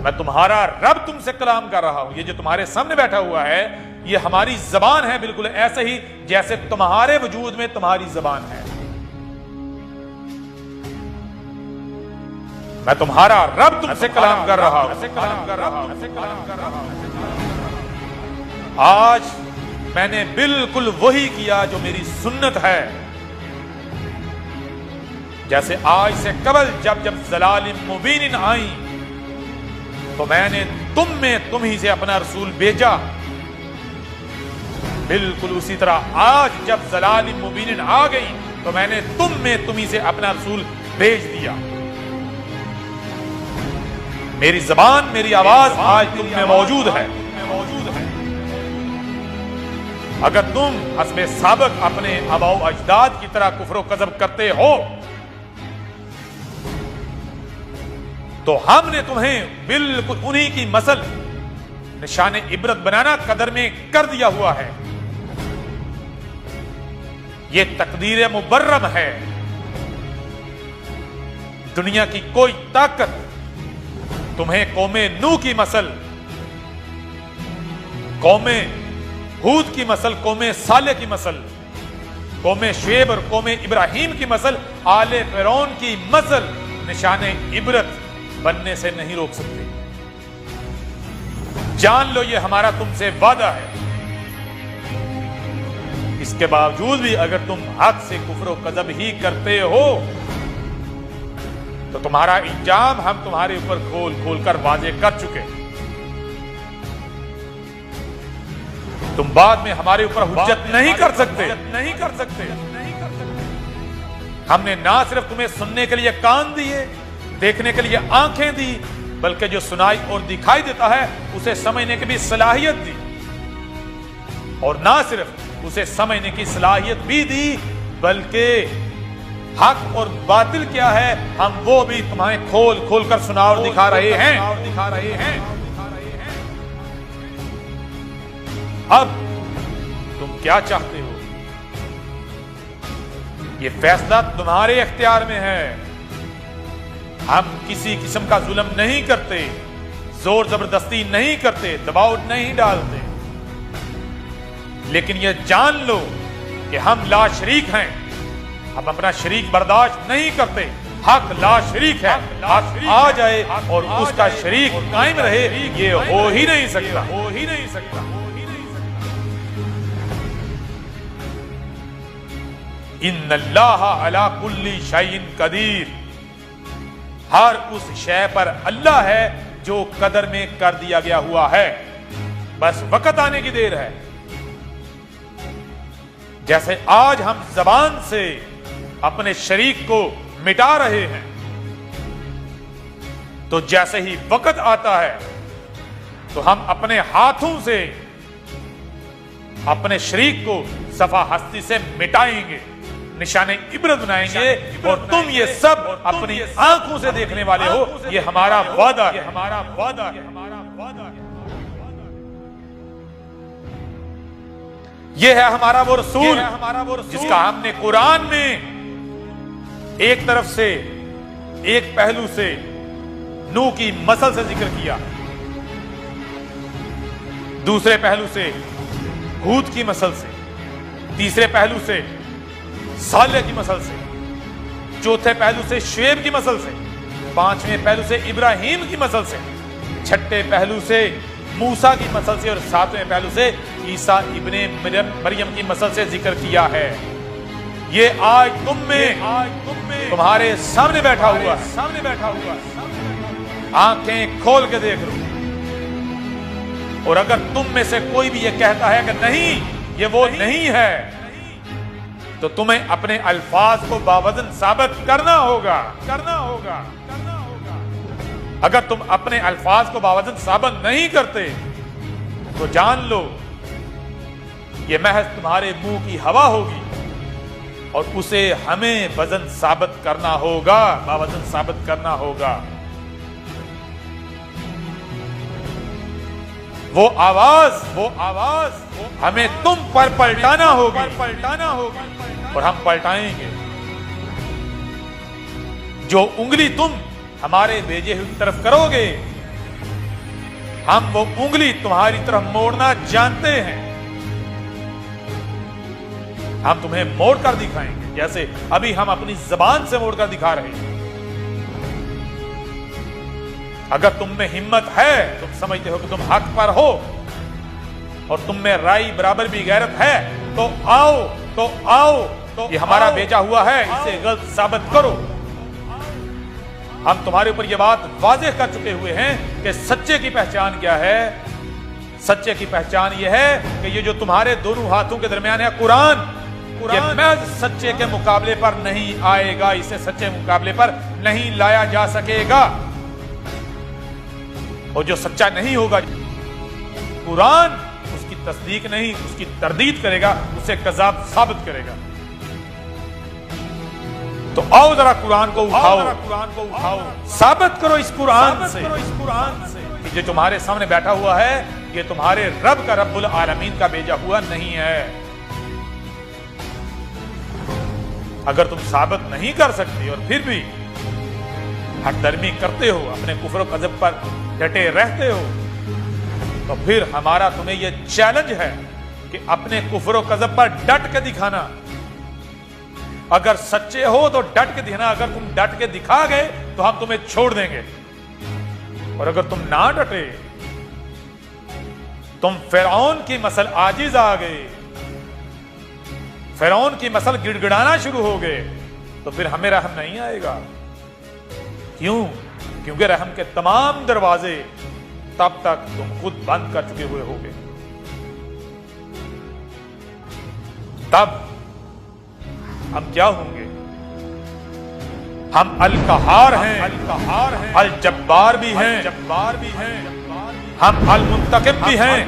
मैं तुम्हारा रब तुमसे कलाम कर रहा हूं। ये जो तुम्हारे सामने बैठा हुआ है ये हमारी जबान है, बिल्कुल ऐसे ही जैसे तुम्हारे वजूद में तुम्हारी जबान है। मैं तुम्हारा रब तुमसे कलाम कर रहा हूं। आज मैंने बिल्कुल वही किया जो मेरी सुन्नत है। जैसे आज से कबल जब जब ज़लालिम मुबीन आई तो मैंने तुम में तुम ही से अपना रसूल भेजा, बिल्कुल उसी तरह आज जब ज़लालिम मुबीन आ गई तो मैंने तुम में तुम ही से अपना रसूल भेज दिया। मेरी जबान मेरी आवाज आज तुम में मौजूद है। अगर तुम हस्बे साबक अपने आबाओ अजदाद की तरह कुफ्र व कज़ब करते हो तो हमने तुम्हें बिल्कुल उन्हीं की मसल निशान इबरत बनाना कदर में कर दिया हुआ है। यह तकदीर मुबर्रम है। दुनिया की कोई ताकत तुम्हें कौमे नूह की मसल, कौमे हूद की मसल, कौमे साले की मसल, कौमे शुएब और कौमे इब्राहिम की मसल, आले फिरौन की मसल निशाने इबरत बनने से नहीं रोक सकते। जान लो ये हमारा तुमसे वादा है। इसके बावजूद भी अगर तुम हक से कुफ्र व कज़ब ही करते हो तो तुम्हारा इंजाम हम तुम्हारे ऊपर खोल खोल कर वाजे कर चुके। तुम बाद में हमारे ऊपर हुज्जत नहीं कर सकते। हमने ना सिर्फ तुम्हें सुनने के लिए कान दिए, देखने के लिए आंखें दी, बल्कि जो सुनाई और दिखाई देता है उसे समझने की भी सलाहियत दी। और ना सिर्फ उसे समझने की सलाहियत भी दी बल्कि हक और बातिल क्या है हम वो भी तुम्हें खोल खोल कर सुना और दिखा रहे हैं। अब तुम क्या चाहते हो? ये फैसला तुम्हारे इख्तियार में है। हम किसी किस्म का जुल्म नहीं करते, जोर जबरदस्ती नहीं करते, दबाव नहीं डालते, लेकिन यह जान लो कि हम ला शरीक हैं। हम अपना शरीक बर्दाश्त नहीं करते। हक ला शरीक है। हक आ जाए और उसका शरीक कायम रहे ये हो ही नहीं सकता। इन्नल्लाह अला कुल्ली शैइन कदीर। हर उस शय पर अल्लाह है जो कदर में कर दिया गया हुआ है। बस वक्त आने की देर है। जैसे आज हम जबान से अपने शरीक को मिटा रहे हैं तो जैसे ही वक्त आता है तो हम अपने हाथों से अपने शरीक को सफा हस्ती से मिटाएंगे, निशाने इबरत बनाएंगे और तुम ये सब अपनी आंखों से देखने वाले हो। ये हमारा वादा है। ये है हमारा वो रसूल जिसका हमने कुरान में एक तरफ से एक पहलू से नूह की मसल से जिक्र किया, दूसरे पहलू से हूद की मसल से, तीसरे पहलू से साले की मसल से, चौथे पहलू से शुएब की मसल से, पांचवें पहलू से इब्राहिम की मसल से, छठे पहलू से मूसा की मसल से और सातवें पहलू से ईसा इब्ने मरियम की मसल से जिक्र किया है। ये आज तुम में तुम्हारे सामने बैठा हुआ। आंखें खोल के देख लो। और अगर तुम में से कोई भी ये कहता है कि नहीं ये वो नहीं है तो तुम्हें अपने अल्फाज को बावजन साबित करना होगा। अगर तुम अपने अल्फाज को बावजन साबित नहीं करते तो जान लो ये महज तुम्हारे मुंह की हवा होगी और उसे हमें वजन साबित करना होगा, बावजन साबित करना होगा। वो आवाज हमें तुम पर पलटाना होगी और हम पलटाएंगे। जो उंगली तुम हमारे भेजे हुए तरफ करोगे हम वो उंगली तुम्हारी तरफ मोड़ना जानते हैं। हम तुम्हें मोड़कर दिखाएंगे, जैसे अभी हम अपनी जबान से मोड़कर दिखा रहे हैं। अगर तुम में हिम्मत है, तुम समझते हो कि तुम हक पर हो और तुम में राई बराबर भी गैरत है, तो आओ, ये हमारा बेचा हुआ है, इसे गलत साबित करो। हम तुम्हारे ऊपर यह बात वाज़ेह कर चुके हुए हैं कि सच्चे की पहचान क्या है। सच्चे की पहचान यह है कि ये जो तुम्हारे दोनों हाथों के दरमियान है कुरान, ये महज सच्चे के मुकाबले पर नहीं आएगा, इसे सच्चे मुकाबले पर नहीं लाया जा सकेगा। और जो सच्चा नहीं होगा, कुरान उसकी तस्दीक नहीं, उसकी तरदीद करेगा, उसे कज़ाब साबित करेगा। तो आओ जरा कुरान को उठाओ, साबित करो इस कुरान से कि जो तुम्हारे सामने बैठा हुआ है, ये तुम्हारे रब का, रब्बुल आलमीन का भेजा हुआ नहीं है। अगर तुम साबित नहीं कर सकते और फिर भी हठधर्मी करते हो, अपने कुफ्र कज़ब पर डटे रहते हो, तो फिर हमारा तुम्हें यह चैलेंज है कि अपने कुफ्र कज़ब पर डट के दिखाना। अगर सच्चे हो तो डट के दिखाना, अगर तुम डट के दिखा गए तो हम तुम्हें छोड़ देंगे। और अगर तुम ना डटे, तुम फिरौन की मसल आजिज आ गए, फिरौन की मसल गिड़गिड़ाना शुरू हो गए, तो फिर हमें रहम नहीं आएगा। क्यों? क्योंकि रहम के तमाम दरवाजे तब तक तुम खुद बंद कर चुके हुए होगे। तब हम क्या होंगे? हम अल कहार हैं, अल जब्बार भी हैं, हम अल मुंतकिम भी हैं,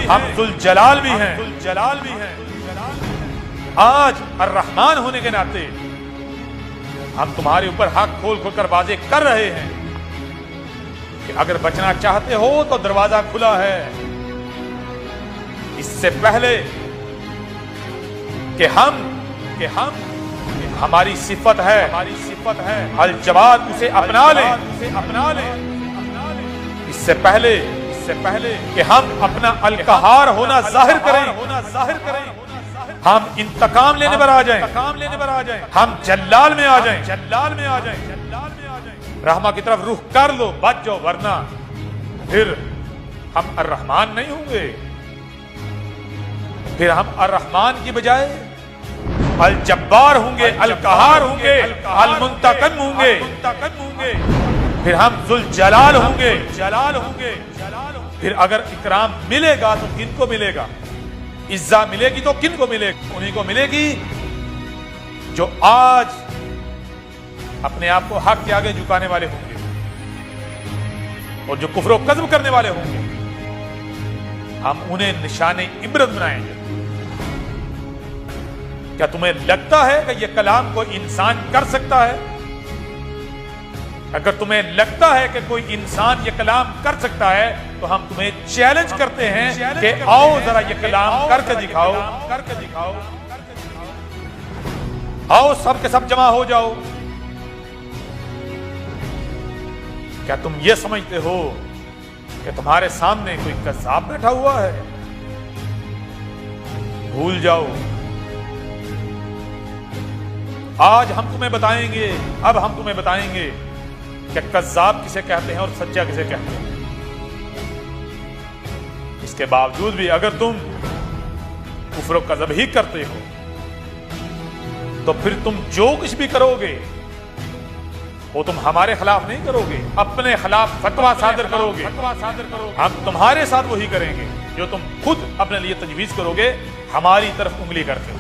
हम जुल जलाल भी हैं। आज अर रहमान होने के नाते हम तुम्हारे ऊपर हक खोल कर वाज़े कर रहे हैं कि अगर बचना चाहते हो तो दरवाजा खुला है। इससे पहले कि हमारी सिफत है अल जवाद, उसे अपना ले। इससे पहले कि हम अपना अल कहार होना जाहिर करें, हम इंतकाम लेने पर आ जाएं, हम जल्लाल में आ जाएं, रहमा की तरफ रुख कर लो, बच जाओ, वरना फिर हम अर रहमान नहीं होंगे। फिर हम अर रहमान की बजाय अल जब्बार होंगे, अल कहार होंगे, अल मुंतकिम होंगे, फिर हम जुल जलाल होंगे। फिर अगर इकराम मिलेगा तो किनको मिलेगा? इज्जा मिलेगी तो किनको मिलेगी? उन्हीं को मिलेगी जो आज अपने आप को हक के आगे झुकाने वाले होंगे और जो कुफ्र कज़्ब करने वाले होंगे। हम उन्हें निशाने इबरत बनाएंगे। क्या तुम्हें लगता है कि यह कलाम कोई इंसान कर सकता है? अगर तुम्हें लगता है कि कोई इंसान यह कलाम कर सकता है, तो हम तुम्हें चैलेंज करते हैं कि आओ जरा यह कलाम करके दिखाओ। आओ सब के सब जमा हो जाओ। क्या तुम यह समझते हो कि तुम्हारे सामने कोई कज़्ज़ाब बैठा हुआ है? भूल जाओ। आज हम तुम्हें बताएंगे, अब हम तुम्हें बताएंगे कि कज़्ज़ाब किसे कहते हैं और सच्चा किसे कहते हैं। इसके बावजूद भी अगर तुम कुफ्र कज़्ब ही करते हो, तो फिर तुम जो कुछ भी करोगे वो तुम हमारे खिलाफ नहीं करोगे, अपने खिलाफ फतवा सादर करोगे। हम तुम्हारे साथ वही करेंगे जो तुम खुद अपने लिए तजवीज़ करोगे, हमारी तरफ उंगली करके।